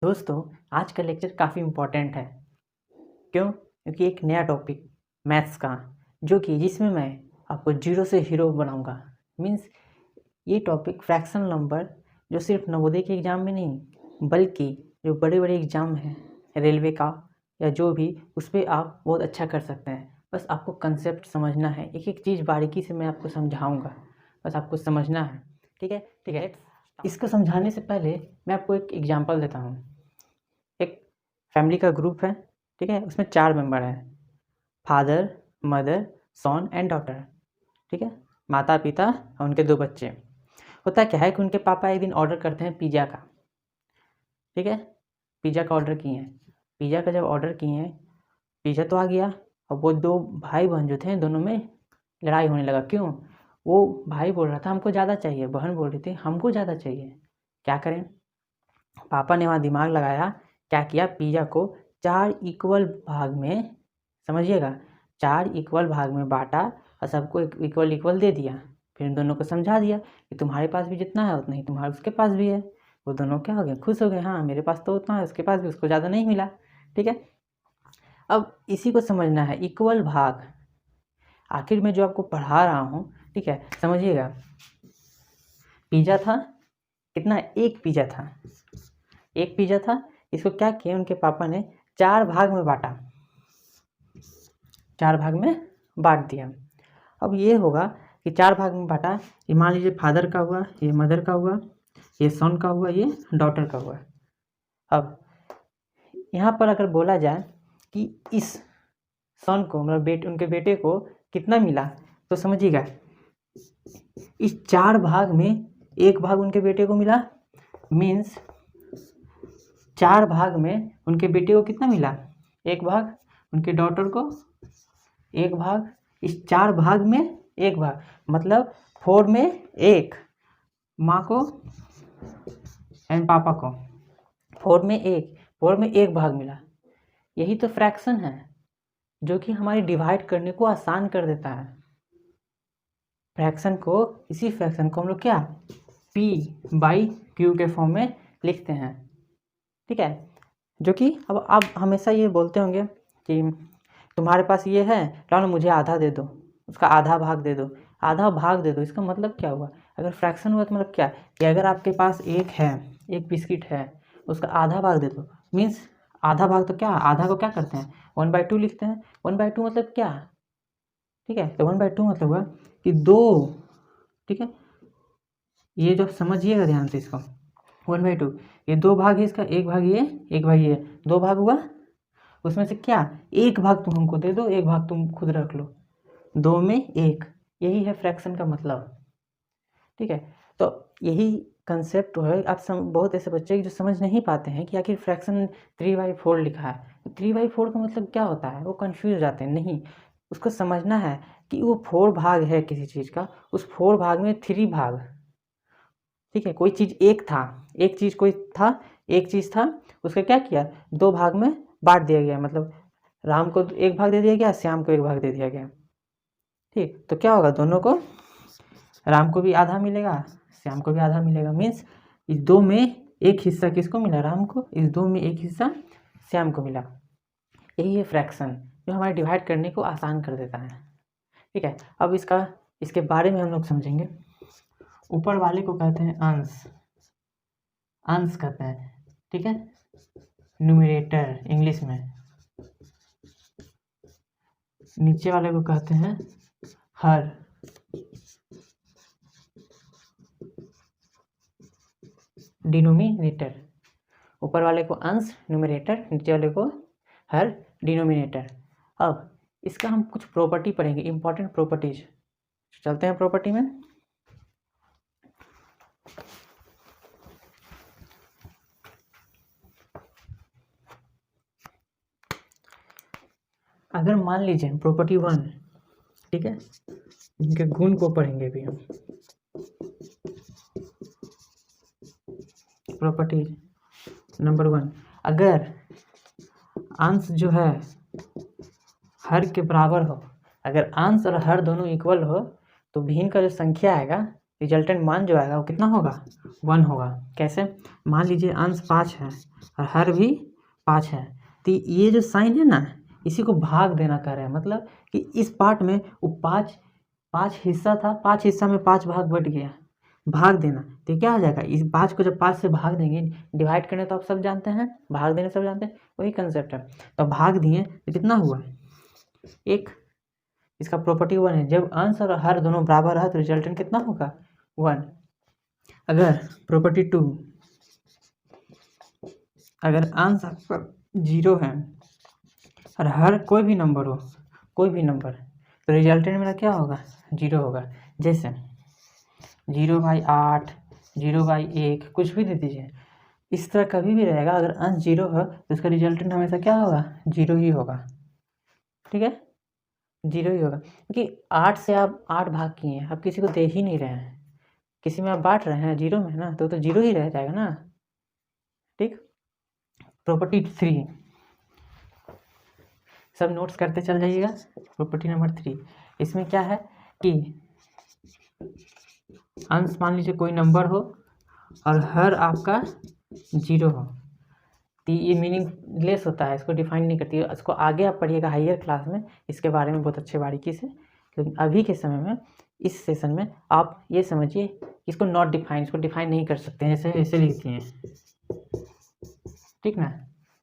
दोस्तों, आज का लेक्चर काफ़ी इम्पोर्टेंट है। क्यों? क्योंकि एक नया टॉपिक मैथ्स का जिसमें मैं आपको जीरो से हीरो बनाऊंगा। मीन्स ये टॉपिक फ्रैक्शन नंबर जो सिर्फ नवोदय के एग्ज़ाम में नहीं बल्कि जो बड़े बड़े एग्ज़ाम हैं रेलवे का या जो भी, उस पर आप बहुत अच्छा कर सकते हैं। बस आपको कंसेप्ट समझना है, एक एक चीज़ बारीकी से मैं आपको समझाऊंगा, बस आपको समझना है। ठीक है ठीक है। इसको समझाने से पहले मैं आपको एक एग्जांपल देता हूँ। एक फैमिली का ग्रुप है, ठीक है, उसमें 4 मेंबर हैं, father, mother, son and daughter. ठीक है, माता पिता और उनके 2 बच्चे। होता क्या है कि उनके पापा एक दिन ऑर्डर करते हैं पिज़्ज़ा का। ठीक है, पिज़्ज़ा का ऑर्डर किए हैं। पिज़्ज़ा का जब ऑर्डर किए हैं, पिज़्ज़ा तो आ गया। अब वो 2 भाई बहन जो थे, दोनों में लड़ाई होने लगा। क्यों? वो भाई बोल रहा था हमको ज़्यादा चाहिए, बहन बोल रही थी हमको ज़्यादा चाहिए। क्या करें? पापा ने वहाँ दिमाग लगाया। क्या किया? पिज़्ज़ा को 4 इक्वल भाग में, समझिएगा, 4 इक्वल भाग में बाँटा और सबको इक्वल इक्वल दे दिया। फिर इन दोनों को समझा दिया कि तुम्हारे पास भी जितना है उतना ही तुम्हारे उसके पास भी है। वो दोनों क्या हो गए? खुश हो गए। हाँ, मेरे पास तो उतना है, उसके पास भी, उसको ज़्यादा नहीं मिला। ठीक है, अब इसी को समझना है, इक्वल भाग। आखिर में जो आपको पढ़ा रहा हूँ, ठीक है, समझिएगा। पिज़्ज़ा था कितना? एक पिज़्ज़ा था, एक पिज़्ज़ा था। इसको क्या किया उनके पापा ने? 4 भाग में बाँटा, 4 भाग में बाँट दिया। अब ये होगा कि 4 भाग में बाँटा, ये मान लीजिए फादर का हुआ, ये मदर का हुआ, ये सन का हुआ, ये डॉटर का हुआ। अब यहाँ पर अगर बोला जाए कि इस सन को, मतलब उनके बेटे को कितना मिला, तो समझिएगा इस 4 भाग में 1 भाग उनके बेटे को मिला। मीन्स 4 भाग में उनके बेटे को कितना मिला? 1 भाग। उनके डॉटर को 1 भाग। इस 4 भाग में 1 भाग, मतलब 4 में 1 माँ को एंड पापा को, 4 में 1 भाग मिला। यही तो फ्रैक्शन है जो कि हमारी डिवाइड करने को आसान कर देता है। इसी फ्रैक्शन को हम लोग क्या P/Q के फॉर्म में लिखते हैं। ठीक है, जो कि अब आप हमेशा ये बोलते होंगे कि तुम्हारे पास ये है, लाओ ना मुझे आधा दे दो, उसका आधा भाग दे दो, आधा भाग दे दो। इसका मतलब क्या हुआ? अगर फ्रैक्शन हुआ तो मतलब क्या कि अगर आपके पास एक बिस्किट है, उसका आधा भाग दे दो। मीन्स आधा भाग, तो क्या, आधा को क्या करते हैं? 1/2 लिखते हैं। 1/2 मतलब क्या? ठीक है, तो 1/2 मतलब हुआ कि 2। ठीक है, ये जो समझिएगा ध्यान से इसको, 1/2, ये 2 भाग है इसका, 1 भाग ये, 1 भाग ये, 2 भाग हुआ। उसमें से क्या, 1 भाग तुम हमको दे दो, 1 भाग तुम खुद रख लो। 2 में 1, यही है फ्रैक्शन का मतलब। ठीक है, तो यही कंसेप्ट है। आप बहुत ऐसे बच्चे हैं जो समझ नहीं पाते हैं कि आखिर फ्रैक्शन 3/4 लिखा है। 3/4 का मतलब क्या होता है? वो कंफ्यूज हो जाते हैं। नहीं, उसको समझना है कि वो 4 भाग है किसी चीज़ का, उस 4 भाग में 3 भाग। ठीक है, कोई चीज़ एक था, एक चीज़ कोई था, एक चीज़ था, उसका क्या किया? 2 भाग में बांट दिया गया। मतलब राम को 1 भाग दे दिया गया, श्याम को 1 भाग दे दिया गया। ठीक, तो क्या होगा? दोनों को, राम को भी आधा मिलेगा, श्याम को भी आधा मिलेगा। मीन्स इस 2 में 1 हिस्सा किसको मिला? राम को। इस 2 में 1 हिस्सा श्याम को मिला। यही है फ्रैक्शन जो हमारे डिवाइड करने को आसान कर देता है। ठीक है, अब इसके बारे में हम लोग समझेंगे। ऊपर वाले को कहते हैं अंश, अंश कहते हैं। ठीक है, न्यूमरेटर इंग्लिश में। नीचे वाले को कहते हैं हर, डिनोमिनेटर। ऊपर वाले को अंश न्यूमरेटर, नीचे वाले को हर डिनोमिनेटर। अब इसका हम कुछ प्रॉपर्टी पढ़ेंगे, इंपॉर्टेंट प्रॉपर्टीज। चलते हैं प्रॉपर्टी में। अगर मान लीजिए प्रॉपर्टी 1, ठीक है, इनके गुण को पढ़ेंगे भी हम। प्रॉपर्टी नंबर 1, अगर अंश जो है हर के बराबर हो, अगर अंश और हर दोनों इक्वल हो, तो भिन्न का जो संख्या आएगा रिजल्टेंट मान जो आएगा वो कितना होगा, 1 होगा। कैसे, मान लीजिए अंश 5 है और हर भी 5 है, तो ये जो साइन है ना इसी को भाग देना कह रहा है, मतलब कि इस पार्ट में वो 5 हिस्सा था, 5 हिस्सा में 5 भाग बट गया, भाग देना। तो क्या हो जाएगा, इस 5 को जब 5 से भाग देंगे, डिवाइड करने तो आप सब जानते हैं, भाग देने सब जानते हैं, वही कंसेप्ट है। तो भाग दिए तो कितना हुआ 1। इसका प्रॉपर्टी 1 है, जब अंश और हर दोनों बराबर है तो रिजल्टेंट कितना होगा 1। अगर प्रॉपर्टी 2, अगर अंश आपका 0 है और हर कोई भी नंबर हो, कोई भी नंबर, तो रिजल्टेंट मेरा क्या होगा 0 होगा। जैसे 0/8, 0/1, कुछ भी दे दीजिए, इस तरह कभी भी रहेगा। अगर अंश 0 है तो उसका रिजल्टेंट हमेशा क्या होगा 0 ही होगा, ठीक है, 0 ही होगा। क्योंकि 8 से आप 8 भाग किए हैं, आप किसी को दे ही नहीं रहे हैं, किसी में आप बांट रहे हैं 0 में ना, तो 0 ही रह जाएगा ना, ठीक। प्रॉपर्टी 3, सब नोट्स करते चल जाइएगा। प्रॉपर्टी नंबर 3, इसमें क्या है कि अंश मान लीजिए कोई नंबर हो और हर आपका 0 हो, तो ये मीनिंगलेस होता है, इसको डिफाइन नहीं करती है। इसको आगे आप पढ़िएगा हायर क्लास में, इसके बारे में बहुत अच्छे बारीकी से। लेकिन अभी के समय में इस सेशन में आप ये समझिए, इसको नॉट डिफाइन, इसको डिफाइन नहीं कर सकते हैं, ऐसे ऐसे लिखती हैं, ठीक ना।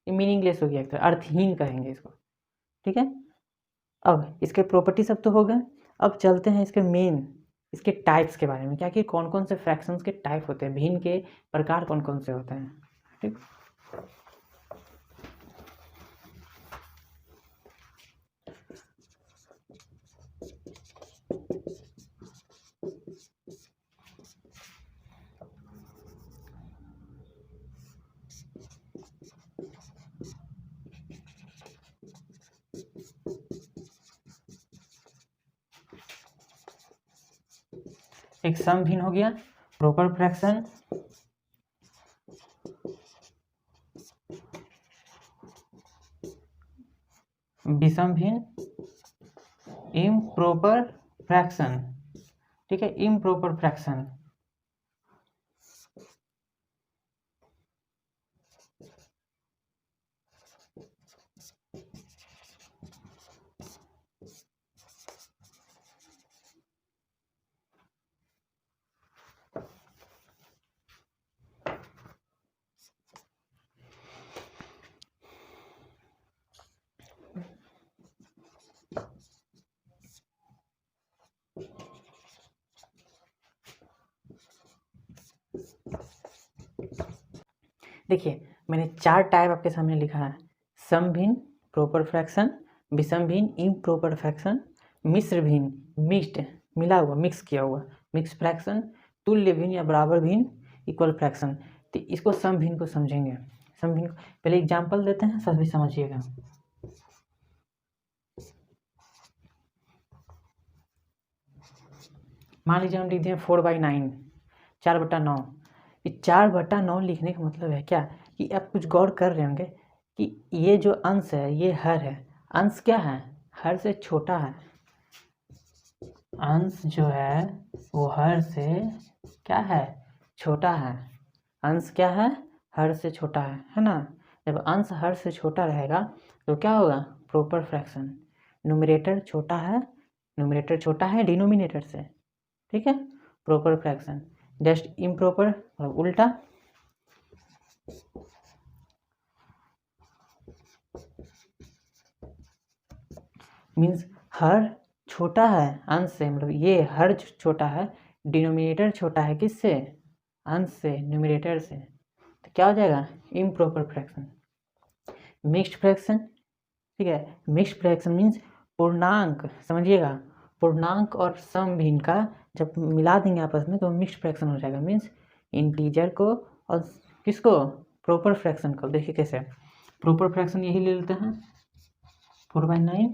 ये मीनिंगलेस हो गया, एक तरह अर्थहीन कहेंगे इसको, ठीक है। अब इसके प्रॉपर्टी सब तो हो गए, अब चलते हैं इसके मेन, इसके टाइप्स के बारे में, क्या कि कौन कौन से फ्रैक्शंस के टाइप होते हैं, भिन्न के प्रकार कौन कौन से होते हैं, ठीक। एक सम भिन्न हो गया, प्रॉपर फ्रैक्शन, विषम भिन्न, इम्प्रॉपर फ्रैक्शन, ठीक है, इम्प्रॉपर फ्रैक्शन। देखिए मैंने 4 टाइप आपके सामने लिखा है, सम भिन्न, प्रॉपर फ्रैक्शन, विषम भिन्न, इम्प्रॉपर फ्रैक्शन, मिश्र भिन्न, मिक्स्ड, मिला हुआ, मिक्स किया हुआ, मिक्स फ्रैक्शन, तुल्य भिन्न या बराबर भिन्न, इक्वल फ्रैक्शन। तो इसको सम भिन्न को समझेंगे। सम भिन्न पहले एग्जाम्पल देते हैं, सब भी समझिएगा। मान लीजिए हम लिख दिए 4/9, 4/9। ये 4/9 लिखने का मतलब है क्या कि आप कुछ गौर कर रहे होंगे कि ये जो अंश है ये हर है, अंश क्या है, हर से छोटा है, अंश जो है वो हर से क्या है, छोटा है, अंश क्या है, हर से छोटा है ना। जब अंश हर से छोटा रहेगा तो क्या होगा, प्रॉपर फ्रैक्शन, न्यूमरेटर छोटा है, न्यूमरेटर छोटा है डिनोमिनेटर से, ठीक है, प्रॉपर फ्रैक्शन। जस्ट इम्प्रॉपर मतलब उल्टा, मीन्स हर छोटा है अंश से, मतलब ये हर छोटा है, डिनोमिनेटर छोटा है किससे, अंश से, न्यूमरेटर से, तो क्या हो जाएगा इम्प्रॉपर फ्रैक्शन। मिक्स्ड फ्रैक्शन, ठीक है, मिक्स्ड फ्रैक्शन मीन्स पूर्णांक, समझिएगा, पूर्णांक और सम भिन्न का जब मिला देंगे आपस में तो मिक्स्ड फ्रैक्शन हो जाएगा। मीन्स इंटीजर को और किसको, प्रॉपर फ्रैक्शन को। देखिए कैसे, प्रॉपर फ्रैक्शन यही ले लेते हैं 4/9,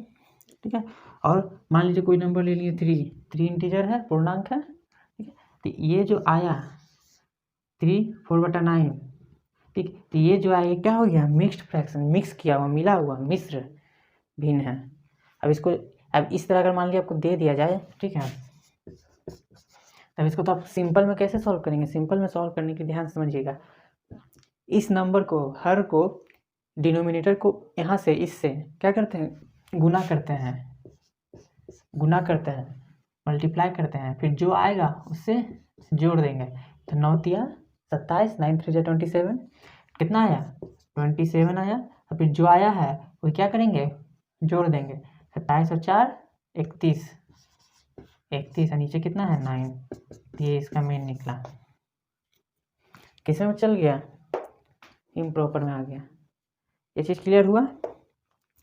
ठीक है। और मान लीजिए कोई नंबर ले लिए 3 इंटीजर है, पूर्णांक है, ठीक है। तो ये जो आया 3 4/9, ठीक, तो ये जो आया क्या हो गया, मिक्स्ड फ्रैक्शन, मिक्स किया हुआ, मिला हुआ, मिश्र भिन्न है। अब इसको, अब इस तरह अगर मान लिया आपको दे दिया जाए, ठीक है, अब इसको तो आप सिंपल में कैसे सॉल्व करेंगे? सिंपल में सॉल्व करने के ध्यान से समझिएगा, इस नंबर को हर को डिनोमिनेटर को यहाँ से इससे क्या करते हैं? गुना करते हैं, मल्टीप्लाई करते हैं, फिर जो आएगा उससे जोड़ देंगे। तो 9 तिया 27, 9 3 जा 27, कितना आया? 27 आया। और फिर जो आया है वो क्या करेंगे? जोड़ देंगे। 27 और 4 31, और नीचे कितना है? 9। ये इसका मेन निकला। किस में चल गया? इम्प्रॉपर में आ गया। ये चीज़ क्लियर हुआ?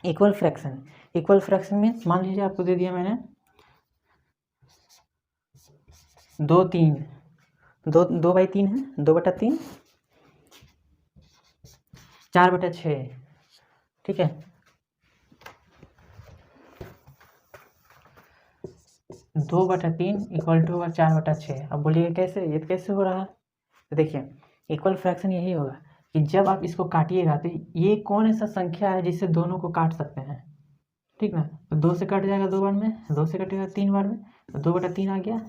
इक्वल फ्रैक्शन में मान लीजिए आपको दे दिया मैंने 2/3 है, 2/3 4/6, ठीक है। 2/3 इक्वल टू 4/6। अब बोलिए कैसे? ये कैसे हो रहा है? तो देखिए, इक्वल फ्रैक्शन यही होगा कि जब आप इसको काटिएगा तो ये कौन ऐसा संख्या है जिससे दोनों को काट सकते हैं, ठीक ना। तो 2 से कट जाएगा 2 बार में, 2 से कटेगा 3 बार में, तो 2/3 आ गया,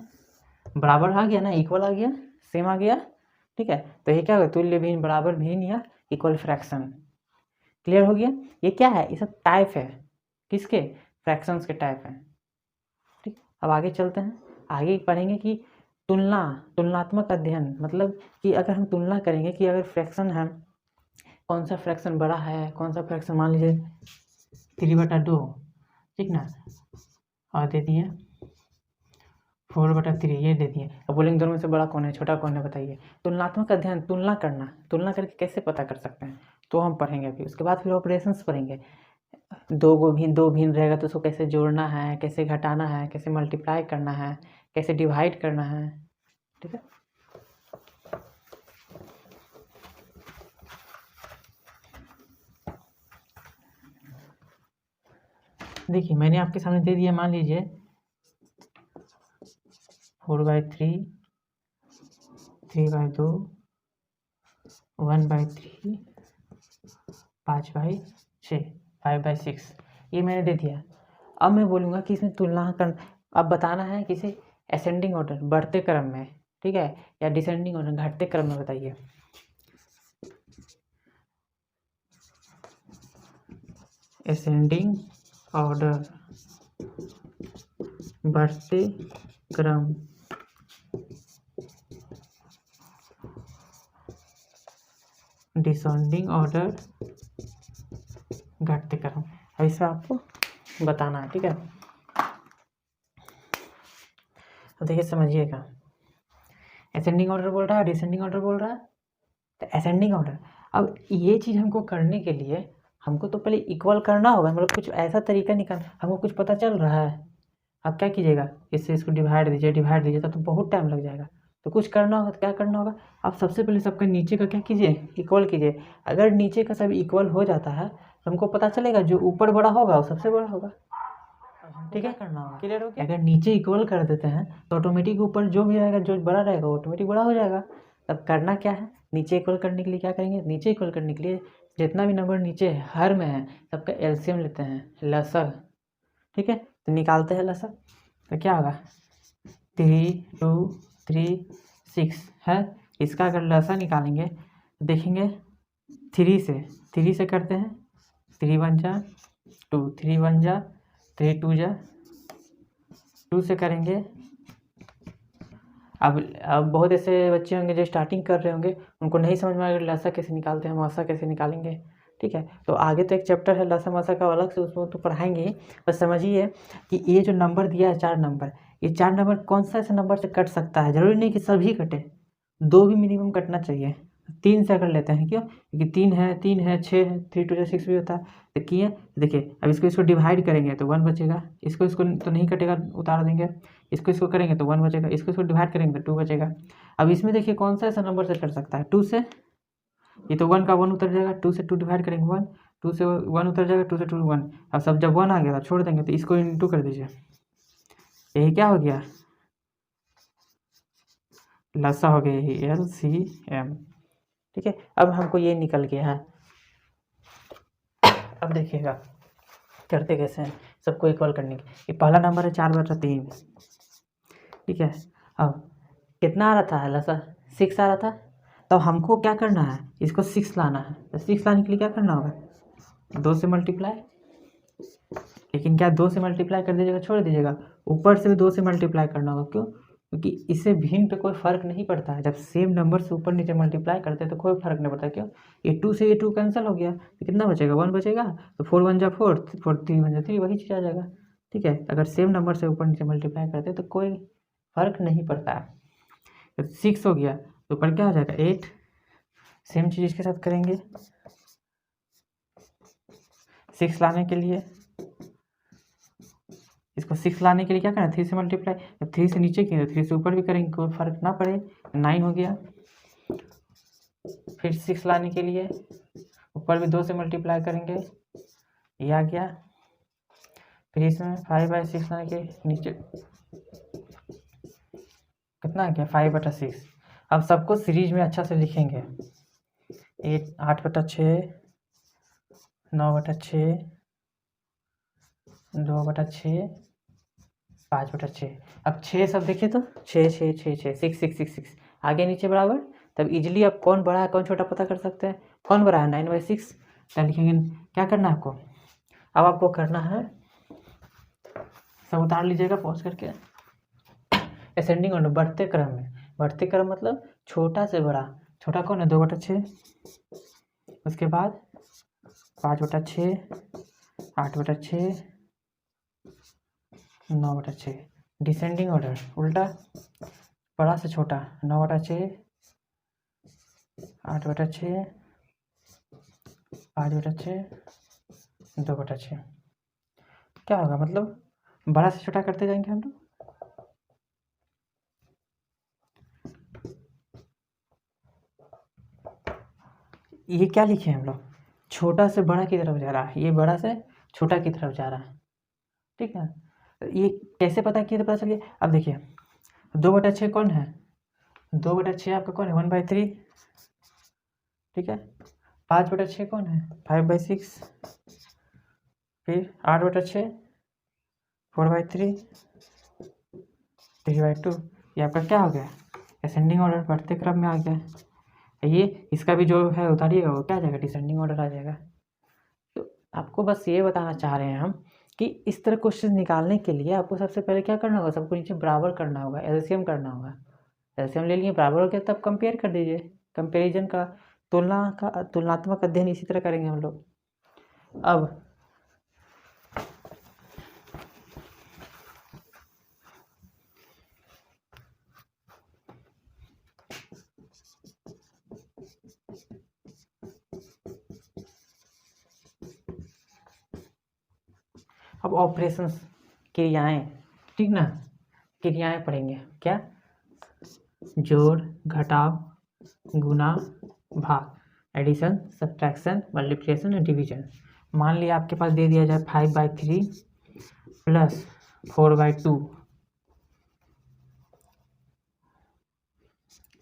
बराबर आ गया ना, इक्वल आ गया, सेम आ गया, ठीक है। तो ये क्या होगा? तुल्य भिन्न, बराबर भिन्न या इक्वल फ्रैक्शन। क्लियर हो गया? ये क्या है? ये सब टाइप है, किसके? फ्रैक्शंस के टाइप है, ठीक। अब आगे चलते हैं, आगे पढ़ेंगे कि तुलनात्मक अध्ययन, मतलब कि अगर हम तुलना करेंगे कि अगर फ्रैक्शन है, कौन सा फ्रैक्शन बड़ा है, कौन सा फ्रैक्शन, मान लीजिए 3/2, ठीक ना, और दे दिए 4/3, ये दे दिए। अब बोलेंगे दोनों में से बड़ा कौन है, छोटा कौन है, बताइए। तुलनात्मक अध्ययन, तुलना करके कैसे पता कर सकते हैं, तो हम पढ़ेंगे अभी। उसके बाद फिर ऑपरेशंस पढ़ेंगे। दो भिन्न रहेगा तो उसको कैसे जोड़ना है, कैसे घटाना है, कैसे मल्टीप्लाई करना है, कैसे डिवाइड करना है, ठीक है। देखिए, मैंने आपके सामने दे दिया, मान लीजिए 4/3, 3/2, 1/3, 5/6, 5/6, ये मैंने दे दिया। अब मैं बोलूँगा कि इसमें तुलना कर, अब बताना है किसे? असेंडिंग ऑर्डर, बढ़ते क्रम में, ठीक है, या डिसेंडिंग ऑर्डर, घटते क्रम में, बताइए। असेंडिंग ऑर्डर, बढ़ते क्रम, डिसेंडिंग ऑर्डर, घटते क्रम। अब इसमें आपको बताना है, ठीक है। तो देखिए, समझिएगा, असेंडिंग ऑर्डर बोल रहा है, डिसेंडिंग ऑर्डर बोल रहा है। तो असेंडिंग ऑर्डर, अब ये चीज़ हमको करने के लिए हमको तो पहले इक्वल करना होगा, मतलब कुछ ऐसा तरीका निकालना, हमको कुछ पता चल रहा है। अब क्या कीजिएगा? इससे इसको डिवाइड दीजिए, तो बहुत टाइम लग जाएगा। तो कुछ करना होगा, तो क्या करना होगा? आप सबसे पहले सबका नीचे का क्या कीजिए? इक्वल कीजिए। अगर नीचे का सब इक्वल हो जाता है तो हमको पता चलेगा जो ऊपर बड़ा होगा वो सबसे बड़ा होगा, ठीक है। करना होगा, क्लियर हो गया? अगर नीचे इक्वल कर देते हैं तो ऑटोमेटिक ऊपर जो भी रहेगा, जो बड़ा रहेगा वो ऑटोमेटिक बड़ा हो जाएगा। तब करना क्या है? नीचे इक्वल करने के लिए क्या करेंगे? नीचे इक्वल करने के लिए जितना भी नंबर नीचे हर में है सबका एलसीएम लेते हैं, लसग, ठीक है। तो निकालते हैं लसग, तो क्या होगा? 3 2 3 6 है। इसका अगर लसा निकालेंगे तो देखेंगे 3 से करते हैं, 3 1 जा 2, 3 1 जा 3 2 जा 2 से करेंगे। अब बहुत ऐसे बच्चे होंगे जो स्टार्टिंग कर रहे होंगे, उनको नहीं समझ में आएगा लसा कैसे निकालते हैं, मसा कैसे निकालेंगे, ठीक है। तो आगे तो एक चैप्टर है लसा मसा का अलग से, उसमें तो पढ़ाएंगे ही। बस समझिए कि ये जो नंबर दिया है 4 नंबर, ये 4 नंबर कौन सा ऐसे नंबर से कट सकता है? ज़रूरी नहीं कि सभी कटे, 2 भी मिनिमम कटना चाहिए। 3 से कर लेते हैं, क्यों? क्योंकि 3 है 6 है, 3 2 6 भी होता है। तो किए, देखिए अब इसको डिवाइड करेंगे तो 1 बचेगा, इसको तो नहीं कटेगा, उतार देंगे। इसको करेंगे तो 1 बचेगा, इसको डिवाइड करेंगे तो 2 बचेगा। अब इसमें देखिए कौन सा ऐसा नंबर से कर सकता है? 2 से, ये तो 1 का 1 उतर जाएगा, 2 से 2 डिवाइड करेंगे 1, 2 से 1 उतर जाएगा, 2 से 2 1। अब सब जब 1 आ गया तो छोड़ देंगे, तो इसको इंटू कर दीजिए, यही क्या हो गया? लसा हो गया, यही LCM, ठीक है। अब हमको ये निकल गया है। अब देखिएगा करते कैसे हैं सबको इक्वल करने के। ये पहला नंबर है 4/3, ठीक है। अब कितना आ रहा था लसा 6 आ रहा था। तो हमको क्या करना है, इसको 6 लाना है। तो 6 लाने के लिए क्या करना होगा, 2 से मल्टीप्लाई। लेकिन क्या 2 से मल्टीप्लाई कर दीजिएगा, छोड़ दीजिएगा, ऊपर से भी 2 से मल्टीप्लाई करना होगा। क्यों, क्योंकि इससे भिन्न पे कोई फ़र्क नहीं पड़ता है। जब सेम नंबर से ऊपर नीचे मल्टीप्लाई करते हैं तो कोई फ़र्क नहीं पड़ता। क्यों, ये 2 से ये 2 कैंसिल हो गया, तो कितना बचेगा, 1 बचेगा। तो 4 1 जा 4, 4 3 1 जा 3, वही चीज़ आ जाएगा। ठीक है, अगर सेम नंबर से ऊपर नीचे मल्टीप्लाई करते हैं तो कोई फ़र्क नहीं पड़ता है। तो 6 हो गया, तो ऊपर क्या हो जाएगा 8। सेम चीज़ इसके साथ करेंगे। 6 लाने के लिए, इसको 6 लाने के लिए क्या करना है, 3 से मल्टीप्लाई। जब 3 से नीचे किए तो 3 से ऊपर भी करेंगे, कोई फर्क ना पड़े। 9 हो गया। फिर 6 लाने के लिए ऊपर भी 2 से मल्टीप्लाई करेंगे, ये आ गया। फिर इसमें 5/6 लाने के नीचे कितना आ गया, 5/6। अब सबको सीरीज में अच्छा से लिखेंगे। 8/6, 9/6, 2/6, 5/6। अब 6 सब देखिए तो 6 6 6 6 6 6 6 6 आगे नीचे बराबर। तब इजीली आप कौन बड़ा है कौन छोटा पता कर सकते हैं। कौन बड़ा है, 9/6। तब लिखेंगे, क्या करना है आपको, अब आपको करना है, सब उतार लीजिएगा पॉज करके। असेंडिंग ऑर्डर, बढ़ते क्रम में। बढ़ते क्रम मतलब छोटा से बड़ा। छोटा कौन है, 2/6, उसके बाद 5/6, 8/6, 9/6। डिसेंडिंग ऑर्डर, उल्टा, बड़ा से छोटा, 9/6, 8/6, 5/6, 2/6। क्या होगा, मतलब बड़ा से छोटा करते जाएंगे हम लोग। ये क्या लिखे हम लोग, छोटा से बड़ा की तरफ जा रहा है, ये बड़ा से छोटा की तरफ जा रहा है। ठीक है, ये कैसे पता किए तो पता चल गया। अब देखिए 2/6 कौन है, 2/6 आपका कौन है, 1/3। ठीक है, 5/6 कौन है, 5/6। फिर 8/6, 4/3, 3/2। ये आपका क्या हो गया, असेंडिंग ऑर्डर, बढ़ते क्रम में आ गया। ये इसका भी जो है उतारिएगा, वो क्या आ जाएगा, डिसेंडिंग ऑर्डर आ जाएगा। तो आपको बस ये बताना चाह रहे हैं हम कि इस तरह क्वेश्चन निकालने के लिए आपको सबसे पहले क्या करना होगा, सबको नीचे बराबर करना होगा, एलसीएम करना होगा। एलसीएम ले लिए, बराबर हो गया, तब कंपेयर कर दीजिए। कंपेरिजन का, तुलनात्मक अध्ययन इसी तरह करेंगे हम लोग। अब ऑपरेशंस, क्रियाएं, ठीक ना, क्रियाएं पढ़ेंगे। क्या, जोड़, घटाव, गुना, भाग, एडिशन, सब्ट्रैक्शन, मल्टीप्लिकेशन और डिवीजन। मान लिया आपके पास दे दिया जाए 5/3 प्लस 4/2,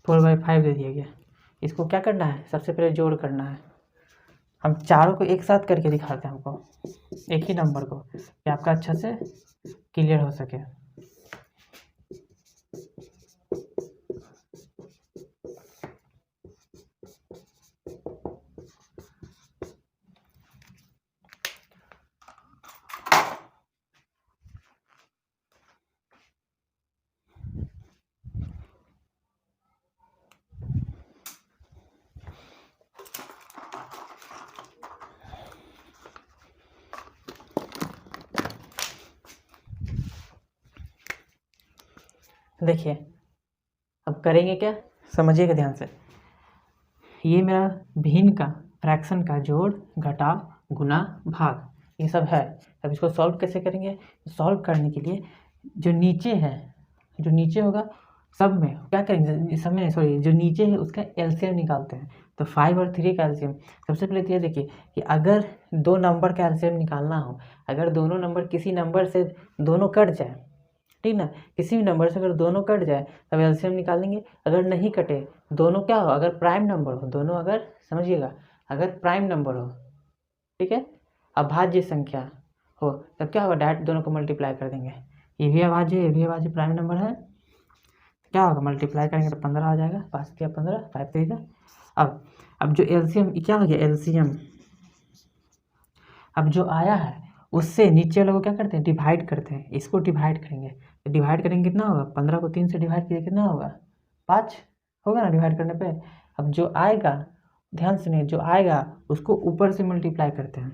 4/5 दे दिया गया। इसको क्या करना है, सबसे पहले जोड़ करना है। हम चारों को एक साथ करके दिखाते हैं हमको, एक ही नंबर को, कि आपका अच्छा से क्लियर हो सके। देखिए अब करेंगे क्या, समझिएगा ध्यान से। ये मेरा भिन्न का, फ्रैक्शन का जोड़, घटाव, गुना, भाग, ये सब है। अब इसको सॉल्व कैसे करेंगे, सॉल्व करने के लिए जो नीचे है, जो नीचे होगा सब में क्या करेंगे, सब में सॉरी, जो नीचे है उसका एलसीएम निकालते हैं। तो 5 और 3 का एलसीएम, सबसे पहले तो ये देखिए कि अगर दो नंबर का एलसीएम निकालना हो, अगर दोनों नंबर किसी नंबर से दोनों कट जाए, ठीक ना, किसी भी नंबर से अगर दोनों कट जाए तब एलसीएम निकालेंगे। अगर नहीं कटे, दोनों क्या हो, अगर प्राइम नंबर हो, दोनों अगर, समझिएगा, अगर प्राइम नंबर हो, ठीक है, अभाज्य संख्या हो, तब क्या होगा, डायरेक्ट दोनों को मल्टीप्लाई कर देंगे। ये भी अभाज्य, ये भी अभाज्य, प्राइम नंबर है। क्या होगा, मल्टीप्लाई करेंगे तो 15 आ जाएगा, 5 क्या 15, 5 3 जा। अब जो एलसीएम क्या हो गया, एलसीएम अब जो आया है उससे नीचे वाले को क्या करते हैं, डिवाइड करते हैं, इसको डिवाइड करेंगे तो डिवाइड करेंगे कितना होगा, 15 को 3 से डिवाइड कीजिए कितना होगा, 5 होगा ना डिवाइड करने पे। अब जो आएगा, ध्यान सुनिए, जो आएगा उसको ऊपर से मल्टीप्लाई करते हैं,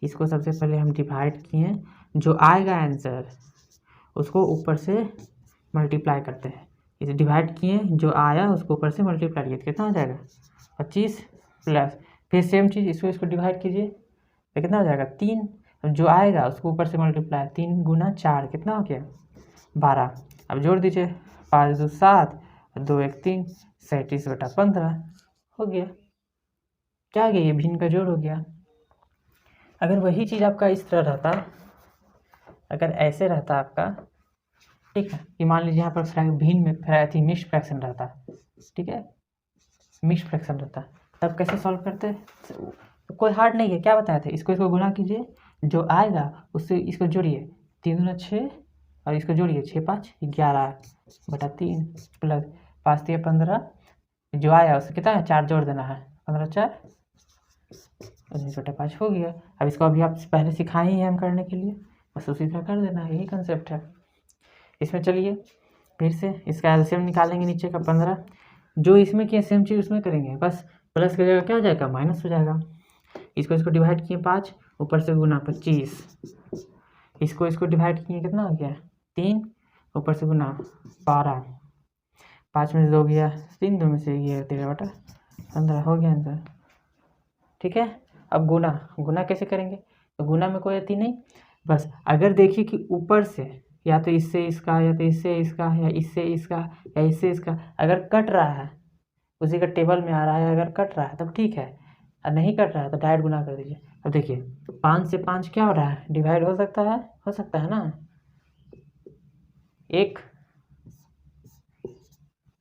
इसको सबसे पहले हम डिवाइड किए, जो आएगा आंसर उसको ऊपर से मल्टीप्लाई करते हैं, इसे डिवाइड किए, जो आया उसको ऊपर से मल्टीप्लाई किए, कितना हो जाएगा 25 प्लस, फिर सेम चीज़ इसको डिवाइड कीजिए तो कितना हो जाएगा 3, जो आएगा उसको ऊपर से मल्टीप्लाई, 3 गुना 4 कितना हो गया 12। अब जोड़ दीजिए, 5 2 7 2 1 3, 37/15 हो गया। क्या आ गया, ये भिन्न का जोड़ हो गया। अगर वही चीज़ आपका इस तरह रहता, अगर ऐसे रहता आपका, ठीक है, कि मान लीजिए यहाँ पर भिन्न में मिक्स्ड फ्रैक्शन रहता, ठीक है, मिक्स्ड फ्रैक्शन रहता, तब कैसे सॉल्व करते, कोई हार्ड नहीं है, क्या बताया था, इसको गुना कीजिए, जो आएगा उससे इसको जोड़िए, 3 दूना 6 और इसको जोड़िए 6 5 11/3 प्लस 5 3 15, जो आया उससे कितना है 4 जोड़ देना है, 15 4 19/5 हो गया। अब इसको अभी आप पहले सिखाए ही हैं हम करने के लिए, बस उसी तरह कर देना है, यही कंसेप्ट है। इसमें चलिए फिर से इसका एलसीएम निकालेंगे, नीचे का 15, जो इसमें किया सेम चीज़ उसमें करेंगे, बस प्लस की जगह क्या हो जाएगा माइनस हो जाएगा, इसको डिवाइड किए 5, ऊपर से गुना 25, इसको डिवाइड किए कितना हो गया 3, ऊपर से गुना 12, 5 में से 2 गया 3, 2 में से 1 गया 13/15 हो गया आंसर। ठीक है, अब गुना कैसे करेंगे, तो गुना में कोई अति नहीं, बस अगर देखिए कि ऊपर से या तो इससे इसका या तो इससे इसका या इससे इसका या इससे इसका अगर कट रहा है, उसी का टेबल में आ रहा है, अगर कट रहा है तब ठीक है, और नहीं कट रहा है तो डायरेक्ट गुना कर दीजिए। अब देखिए 5 से 5 क्या हो रहा है, डिवाइड हो सकता है ना, 1,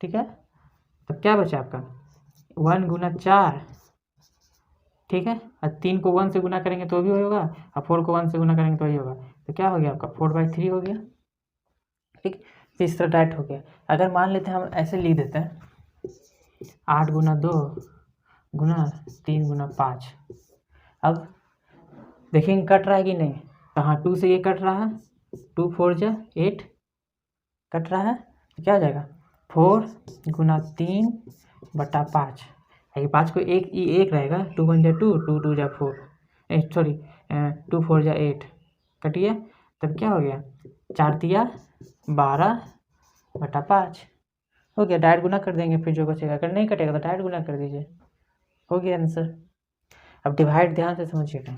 ठीक है, तो क्या बचा आपका 1 गुना 4, ठीक है, और 3 को 1 से गुना करेंगे तो भी होगा, और 4 को 1 से गुना करेंगे तो ही होगा, तो क्या हो गया आपका 4/3 हो गया। ठीक, तो इस तरह डायरेक्ट हो गया। अगर मान लेते हैं हम ऐसे लिख देते हैं 8 गुना 2 गुना 3 गुना 5, अब देखेंगे कट रहा है कि नहीं, तो हाँ 2 से ये कट रहा है, 2 4 जा 8 कट रहा है, तो क्या हो जाएगा 4 गुना 3/5, ये 5 को एक रहेगा, 2 1 जा 2 2 2 जा 4, सॉरी 2 4 जा 8 कटिए, तब क्या हो गया 4 तिया 12/5 हो गया। डायरेक्ट गुना कर देंगे, फिर जो बचेगा, अगर नहीं कटेगा तो डायरेक्ट गुना कर दीजिए, हो गया आंसर। अब डिवाइड ध्यान से समझिएगा,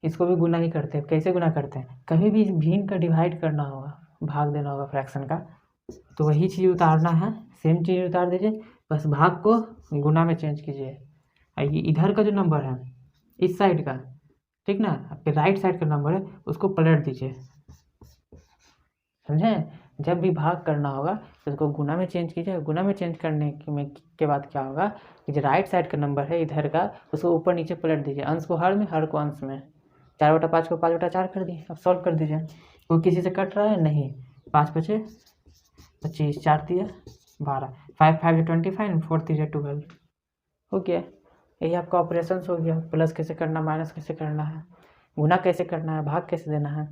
इसको भी गुना ही करते हैं। कैसे गुना करते हैं, कभी भी भिन्न का डिवाइड करना होगा, भाग देना होगा फ्रैक्शन का, तो वही चीज़ उतारना है, सेम चीज़ उतार दीजिए, बस भाग को गुना में चेंज कीजिए। ये इधर का जो नंबर है इस साइड का, ठीक ना, आपके राइट साइड का नंबर है, उसको पलट दीजिए, समझे। जब भी भाग करना होगा तो उसको गुना में चेंज कीजिए, गुना में चेंज करने के बाद क्या होगा कि जो राइट साइड का नंबर है इधर का, उसको ऊपर नीचे पलट दीजिए, अंश को हर में, हर को अंश में, 4/5 को 5/4 कर दिए। अब सॉल्व कर दीजिए, कोई किसी से कट रहा है नहीं, 5 बचे 25, 4 तिया 12, 5 5 25, 4 3 12 हो गया। यही आपका ऑपरेशन हो गया, प्लस कैसे करना, माइनस कैसे करना है, गुना कैसे करना है, भाग कैसे देना है।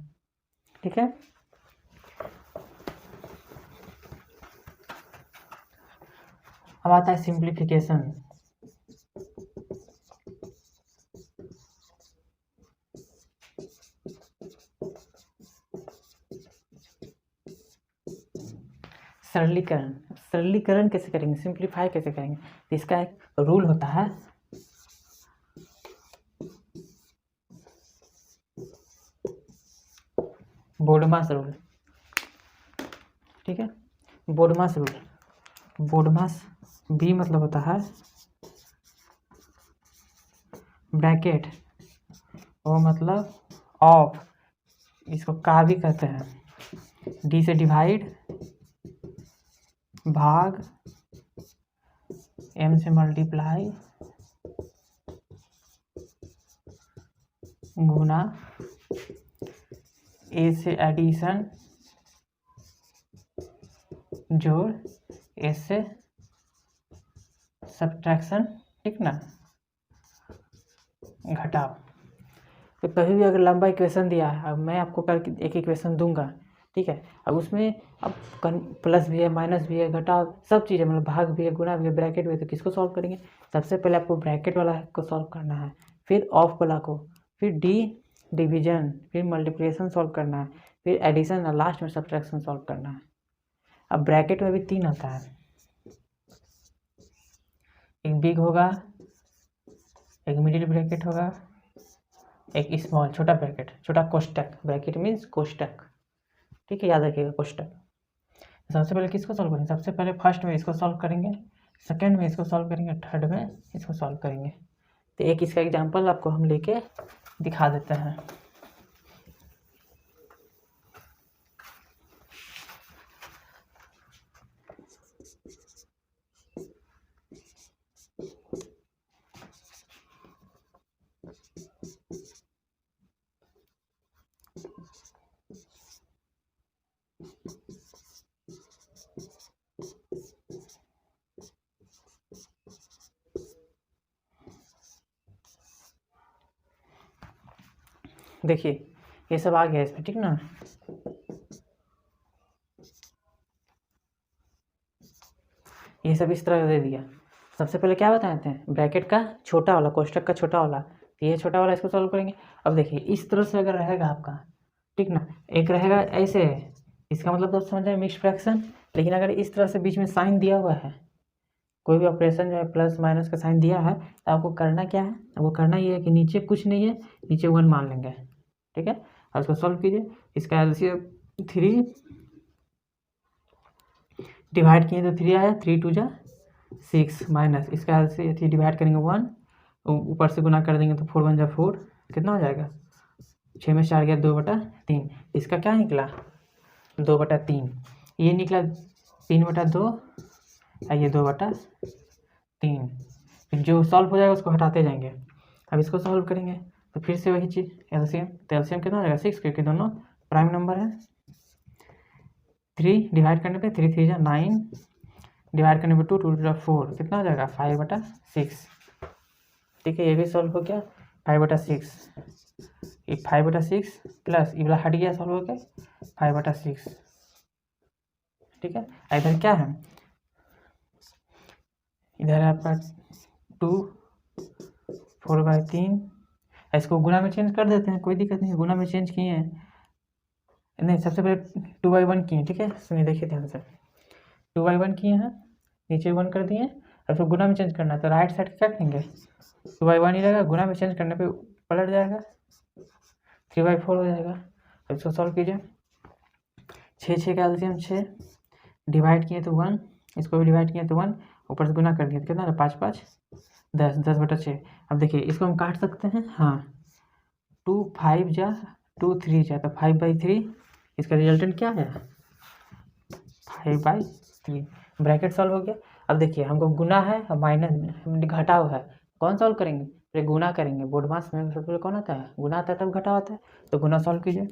ठीक है, अब आता है सिंप्लीफिकेशन। सरलीकरण कैसे करेंगे, सिंप्लीफाई कैसे करेंगे, तो इसका एक रूल होता है, बोडमास रूल। ठीक है, बोडमास रूल, बोडमास बी मतलब होता है ब्रैकेट, ओ मतलब ऑफ, इसको का भी कहते हैं, डी से डिवाइड, भाग, एम से मल्टीप्लाई, गुना, ए से एडिशन, जोड़, इससे सब्ट्रैक्शन, ठीक ना, घटाव। तो कभी भी अगर लंबा इक्वेशन दिया है, अब मैं आपको करके एक इक्वेशन दूंगा, ठीक है, अब उसमें अब प्लस भी है, माइनस भी है, घटाव, सब चीज़ें, मतलब भाग भी है, गुणा भी है, ब्रैकेट भी है, तो किसको सॉल्व करेंगे? सबसे पहले आपको ब्रैकेट वाला को सॉल्व करना है, फिर ऑफ वाला को, फिर डिवीजन, फिर मल्टीप्लिकेशन सॉल्व करना है, फिर एडिशन और लास्ट में सब्ट्रैक्शन सॉल्व करना है। अब ब्रैकेट में भी 3 आता है, एक बिग होगा, एक मिडिल ब्रैकेट होगा, एक स्मॉल छोटा ब्रैकेट, छोटा कोष्टक, ब्रैकेट मीन्स कोष्टक, ठीक है, याद रखिएगा कोष्टक। सबसे पहले किसको सॉल्व करेंगे? सबसे पहले फर्स्ट में इसको सॉल्व करेंगे, सेकंड में इसको सॉल्व करेंगे, थर्ड में इसको सॉल्व करेंगे। तो एक इसका एग्जांपल आपको हम लेके दिखा देते हैं। देखिए ये सब आ गया इसमें, ठीक ना। ये सब इस तरह दे दिया। सबसे पहले क्या बताते हैं? ब्रैकेट का छोटा वाला, कोष्टक का छोटा वाला, तो ये छोटा वाला इसको सॉल्व करेंगे। अब देखिए इस तरह से अगर रहेगा आपका, ठीक ना, एक रहेगा ऐसे, इसका मतलब तो समझ जाए मिक्स फ्रैक्शन। लेकिन अगर इस तरह से बीच में साइन दिया हुआ है, कोई भी ऑपरेशन जो है प्लस माइनस का साइन दिया है, तो आपको करना क्या है? आपको करना ये है कि नीचे कुछ नहीं है, नीचे 1 मान लेंगे, ठीक है। अब इसको सॉल्व कीजिए। इसका एलसीएम 3 डिवाइड किए तो 3 आया, 3 2 जा 6 माइनस इसका एलसीएम 3 डिवाइड करेंगे 1, ऊपर से गुना कर देंगे तो 4 1 जा 4, कितना हो जाएगा? 6 में 4 गया 2/3। इसका क्या निकला? 2/3। ये निकला 3/2 और ये 2/3। फिर जो सॉल्व हो जाएगा उसको हटाते जाएंगे। अब इसको सॉल्व करेंगे तो फिर से वही चीज़ एलसीएम, तो एलसीएम कितना हो जाएगा? 6, क्योंकि दोनों प्राइम नंबर है। 3 डिवाइड करने पे 3 3 जा 9, डिवाइड करने पे 2 2 जा 4, कितना हो जाएगा? 5/6, ठीक है। ये भी सॉल्व हो गया 5/6। ये 5/6 प्लस ये वाला हट गया, सॉल्व हो गया 5/6, ठीक है। इधर क्या है? इधर है आपका 2 4/3। इसको गुना में चेंज कर देते हैं, कोई दिक्कत नहीं है, गुना में चेंज किए हैं। नहीं, सबसे पहले 2/1 किए, ठीक है। सुनिए, देखिए ध्यान से, 2/1 किए हैं, नीचे 1 कर दिए। अब इसको गुना में चेंज करना है तो राइट साइड क्या करेंगे? 2/1 ही रहेगा, गुना में चेंज करने पे पलट जाएगा, 3/4 हो जाएगा। अब इसको सॉल्व कीजिए। 6 का एलसीएम 6, डिवाइड किए तो 1, इसको भी डिवाइड किए तो 1, ऊपर से गुना कर दिया तो कितना? 5 5 10, 10/6। अब देखिए इसको हम काट सकते हैं, हाँ, 2 5 जा 2 3 जा तो 5/3। इसका रिजल्टेंट क्या है? 5/3। ब्रैकेट सॉल्व हो गया। अब देखिए हमको गुना है और माइनस घटाव है, कौन सॉल्व करेंगे? फिर गुना करेंगे। बोर्ड मास में सबसे पहले कौन आता है? गुना आता है, तब घटाव आता है। तो गुना सॉल्व कीजिए।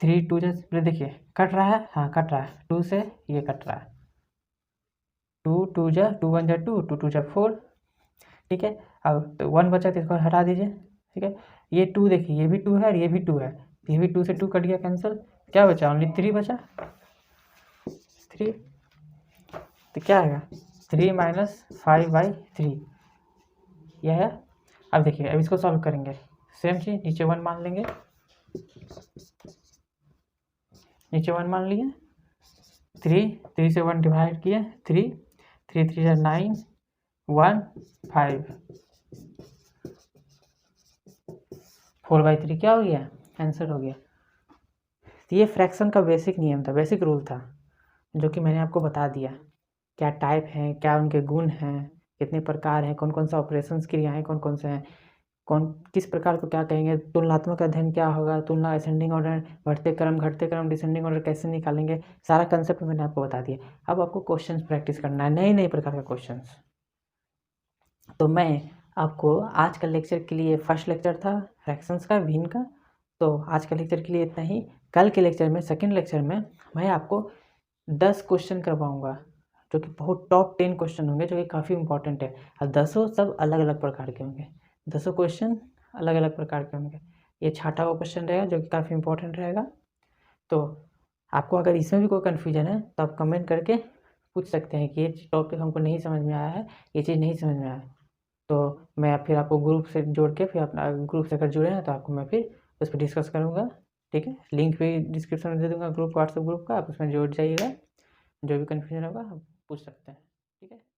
3 2 जा, देखिए कट रहा है, हाँ कट रहा है, 2 से ये कट रहा है, 2 2 जा 2 1 जा 2 2 2 जा 4, ठीक है। अब तो 1 बचा तो इसको हटा दीजिए, ठीक है। ये 2 देखिए, ये भी 2 है और ये भी 2 है, ये भी 2 से 2 कट गया, कैंसिल। क्या बचा? ओनली 3 बचा, 3। तो क्या आएगा? 3 - 5/3, यह है। अब देखिए अब इसको सॉल्व करेंगे, सेम चीज़, नीचे 1 मान लेंगे, नीचे 1 मान लिए, 3 से 1 डिवाइड किए, 3 3 3 जा 9 1 5, 4/3 क्या हो गया? आंसर हो गया। तो ये फ्रैक्शन का बेसिक नियम था, बेसिक रूल था, जो कि मैंने आपको बता दिया। क्या टाइप हैं, क्या उनके गुण हैं, कितने प्रकार हैं, कौन कौन सा ऑपरेशंस क्रियाएँ कौन कौन से हैं, कौन किस प्रकार को क्या कहेंगे, तुलनात्मक अध्ययन क्या होगा, तुलना, असेंडिंग ऑर्डर, बढ़ते क्रम, घटते क्रम, डिसेंडिंग ऑर्डर कैसे निकालेंगे, सारा कंसेप्ट मैंने आपको बता दिया। अब आपको क्वेश्चंस प्रैक्टिस करना है, नए नए प्रकार के क्वेश्चंस। तो मैं आपको आज का लेक्चर के लिए, फर्स्ट लेक्चर था फ्रैक्शंस का, भिन्न का, तो आज का लेक्चर के लिए इतना ही। कल के लेक्चर में, सेकंड लेक्चर में, मैं आपको 10 क्वेश्चन करवाऊँगा, जो कि बहुत टॉप 10 क्वेश्चन होंगे, जो कि काफ़ी इंपॉर्टेंट है, और 10 सब अलग अलग प्रकार के होंगे। 10 क्वेश्चन अलग अलग प्रकार के होंगे। ये छठा वो क्वेश्चन रहेगा, जो कि काफ़ी इंपॉर्टेंट रहेगा। तो आपको अगर इसमें भी कोई कन्फ्यूजन है तो आप कमेंट करके पूछ सकते हैं कि ये टॉपिक हमको नहीं समझ में आया है, ये चीज़ नहीं समझ में आया है। तो मैं फिर आपको ग्रुप से जोड़ के, फिर अपना ग्रुप से अगर जुड़े हैं तो आपको मैं फिर उस पर डिस्कस करूँगा। ठीक है, लिंक भी डिस्क्रिप्शन में दे दूँगा ग्रुप, व्हाट्सएप ग्रुप का, आप उसमें जुड़ जाइएगा। जो भी कन्फ्यूजन होगा आप पूछ सकते हैं। ठीक है।